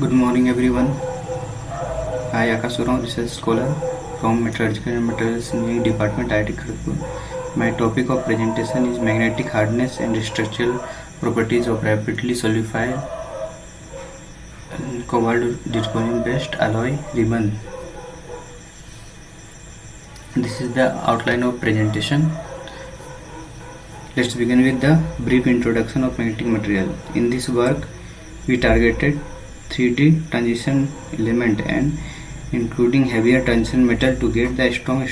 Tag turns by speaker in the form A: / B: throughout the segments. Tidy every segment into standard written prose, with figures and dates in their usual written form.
A: Good morning everyone. I Akash Surao, research scholar from Metallurgical and Materials Engineering Department, IIT Kharagpur. My topic of presentation is magnetic hardness and structural properties of rapidly solidified cobalt zirconium based alloy ribbon. This is the outline of presentation. Let's begin with the brief introduction of magnetic material. In this work, we targeted 3D transition element and including heavier transition metal to get the strong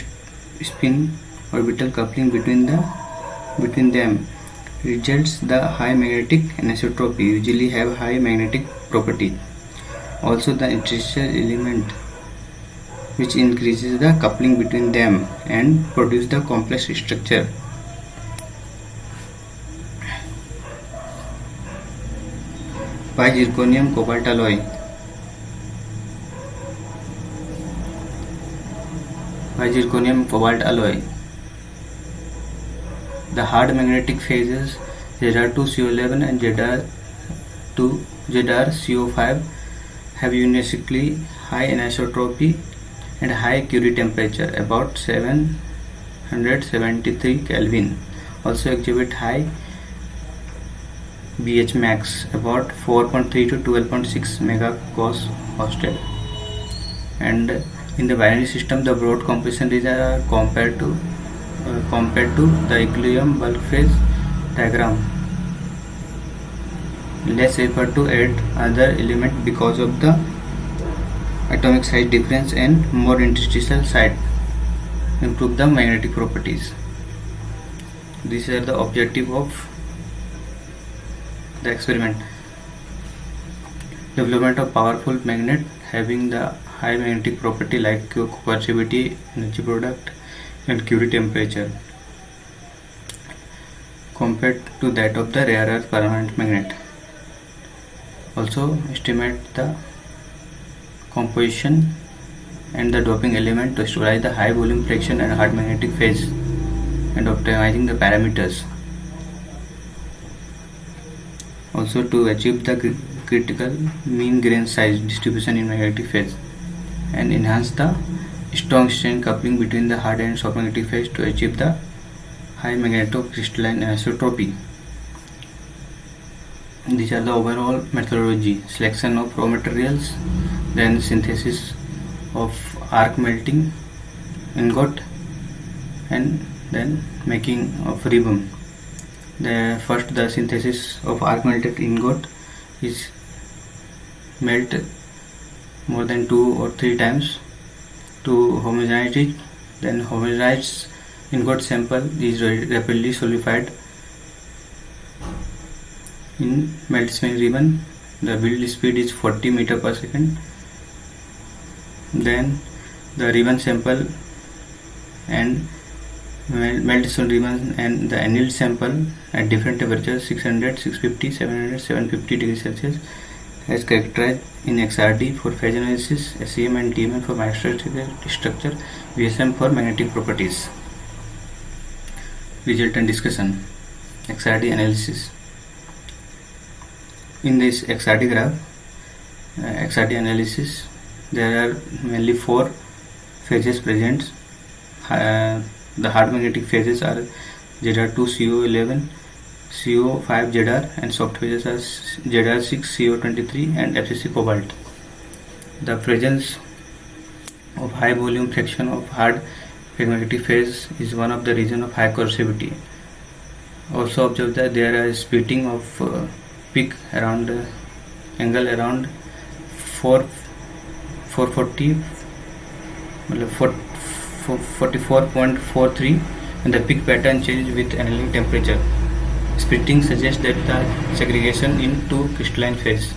A: spin orbital coupling between them. Results the high magnetic anisotropy usually have high magnetic property. Also the interstitial element which increases the coupling between them and produce the complex structure. Why zirconium cobalt alloy? Why zirconium cobalt alloy? The hard magnetic phases Zr2CO11 and Zr2ZrCO5 have uniquely high anisotropy and high Curie temperature, about 773 Kelvin. Also exhibit high BH max, about 4.3 to 12.6 megagauss hosted. And in the binary system, the broad composition regions are compared to the equilibrium bulk phase diagram. Less effort to add other element because of the atomic size difference and more interstitial site improve the magnetic properties. These are the objective of the experiment. Development of powerful magnet having the high magnetic property like coercivity, energy product and Curie temperature compared to that of the rare earth permanent magnet. Also estimate the composition and the doping element to stabilize the high volume fraction and hard magnetic phase and optimizing the parameters. Also to achieve the critical mean grain size distribution in magnetic phase and enhance the strong strain coupling between the hard and soft magnetic phase to achieve the high magnetocrystalline anisotropy. These are the overall methodology: selection of raw materials, then synthesis of arc melting ingot, and then making of ribbon. The synthesis of arc melted ingot is melt more than 2 or 3 times to homogenize it. Then homogenized ingot sample is rapidly solidified in melt spin ribbon. The build speed is 40 meter per second. Then the ribbon sample and melt spin ribbon and the annealed sample at different temperatures 600, 650, 700, 750 degrees Celsius as characterized in XRD for phase analysis, SEM and TMN for microstructure structure, VSM for magnetic properties. Result and discussion. XRD analysis. In this XRD graph, XRD analysis, there are mainly 4 phases present. The hard magnetic phases are Zr2CO11, CO5ZR, and soft phases are Zr6CO23 and FCC cobalt. The presence of high volume fraction of hard magnetic phase is one of the reasons of high coercivity. Also observe that there is splitting of peak around angle around 44.43 and the peak pattern changes with annealing temperature. Splitting suggests that the segregation into crystalline phase.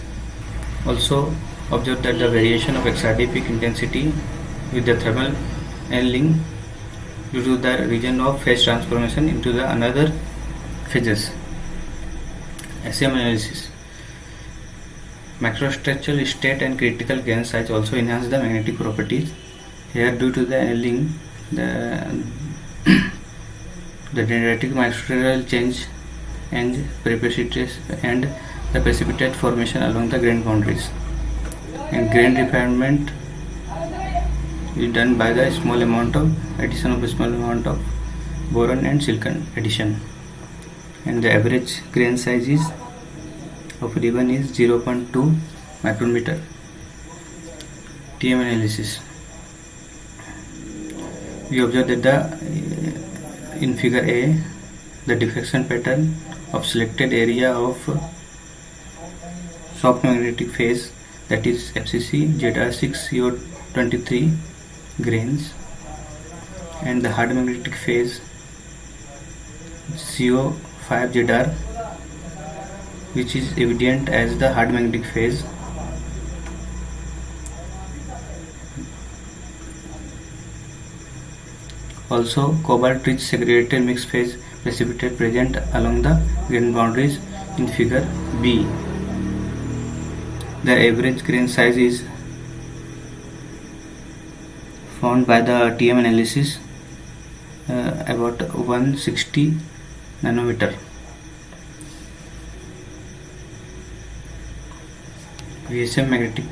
A: Also observe that the variation of XRD peak intensity with the thermal annealing due to the region of phase transformation into the another phases. SEM analysis. Macrostructural state and critical grain size also enhance the magnetic properties. Here, due to the annealing, the dendritic microstructural change and precipitate formation along the grain boundaries. and grain refinement is done by the small amount of addition of a small amount of boron and silicon addition, and the average grain size is of ribbon is 0.2 micrometer. TM analysis. We observe that in figure A, the diffraction pattern of selected area of soft magnetic phase, that is FCC ZR6CO23 grains, and the hard magnetic phase CO5ZR, which is evident as the hard magnetic phase. Also, cobalt-rich segregated mixed phase precipitate present along the grain boundaries in figure B. The average grain size is found by the TM analysis about 160 nanometer. VSM magnetic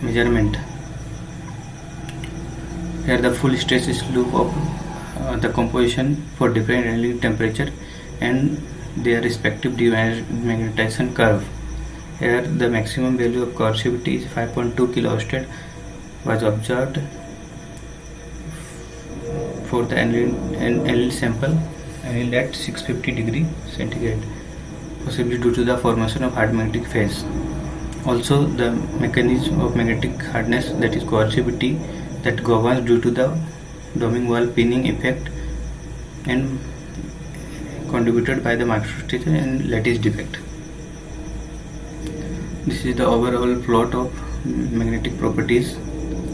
A: measurement. Here the full stress is loop of the composition for different annealing temperature and their respective demagnetization curve. Here the maximum value of coercivity is 5.2 kiloohsted was observed for the annealed sample annealed at 650 degree centigrade, possibly due to the formation of hard magnetic phase. Also, the mechanism of magnetic hardness, that is coercivity, that governs due to the doming wall pinning effect and contributed by the microstructure and lattice defect. This is the overall plot of magnetic properties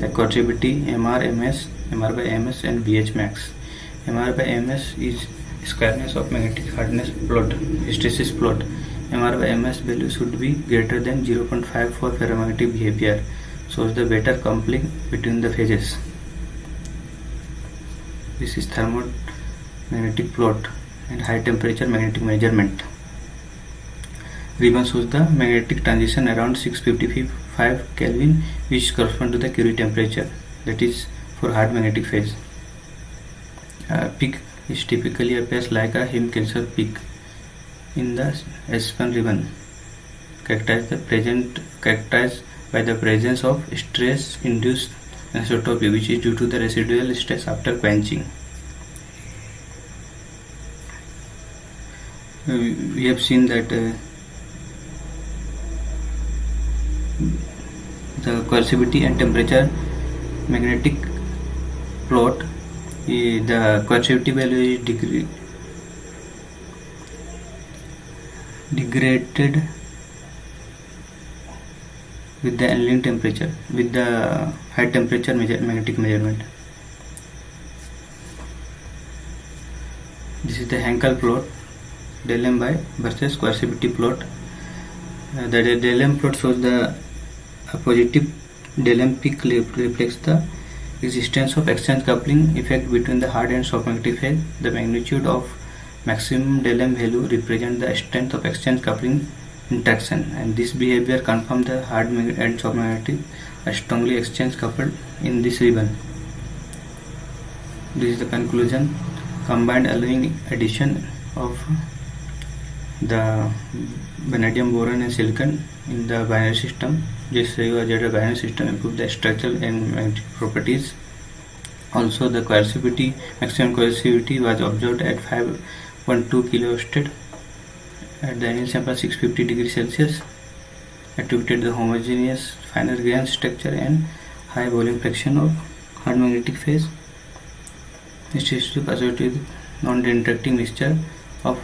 A: like coercivity, MR, MS, MR by MS and BH max. MR by MS is squareness of magnetic hardness plot, hysteresis plot. MR by MS value should be greater than 0.5 for ferromagnetic behavior, shows the better coupling between the phases. This is thermomagnetic plot and high temperature magnetic measurement. Ribbon shows the magnetic transition around 655 Kelvin, which corresponds to the Curie temperature, that is for hard magnetic phase. Peak is typically appears like a Him-Kinsler peak in the S1 ribbon, characterized by the presence of stress-induced anisotropy, which is due to the residual stress after quenching. We have seen that the coercivity and temperature magnetic plot, the coercivity value is degraded with the annealing temperature, with the high temperature magnetic measurement. This is the Hankel plot, del M by versus coercivity plot. The del M plot shows the positive del M peak reflects the existence of exchange coupling effect between the hard and soft magnetic phase. The magnitude of maximum del M value represents the strength of exchange coupling interaction, and this behavior confirms the hard and soft magnetic are strongly exchange coupled in this ribbon. This is the conclusion. Combined allowing addition of the vanadium, boron and silicon in the binary system, just binary system, improve the structural and magnetic properties. Also, the coercivity, maximum coercivity was observed at 5.2 kiloohsted at the annealed sample 650 degrees Celsius, attributed the homogeneous finer grain structure and high volume fraction of hard magnetic phase. It is associated with non-interacting mixture of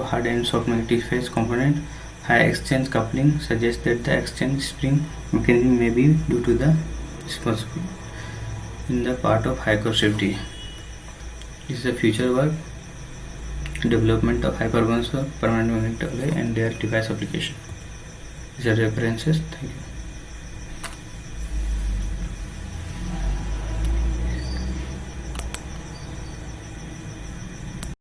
A: hard and soft magnetic phase component. High exchange coupling suggests that the exchange spring mechanism may be due to the responsible in the part of high coercivity. This is a future work, development of high performance of permanent magnetic alloy and their device application. These are references. Thank you.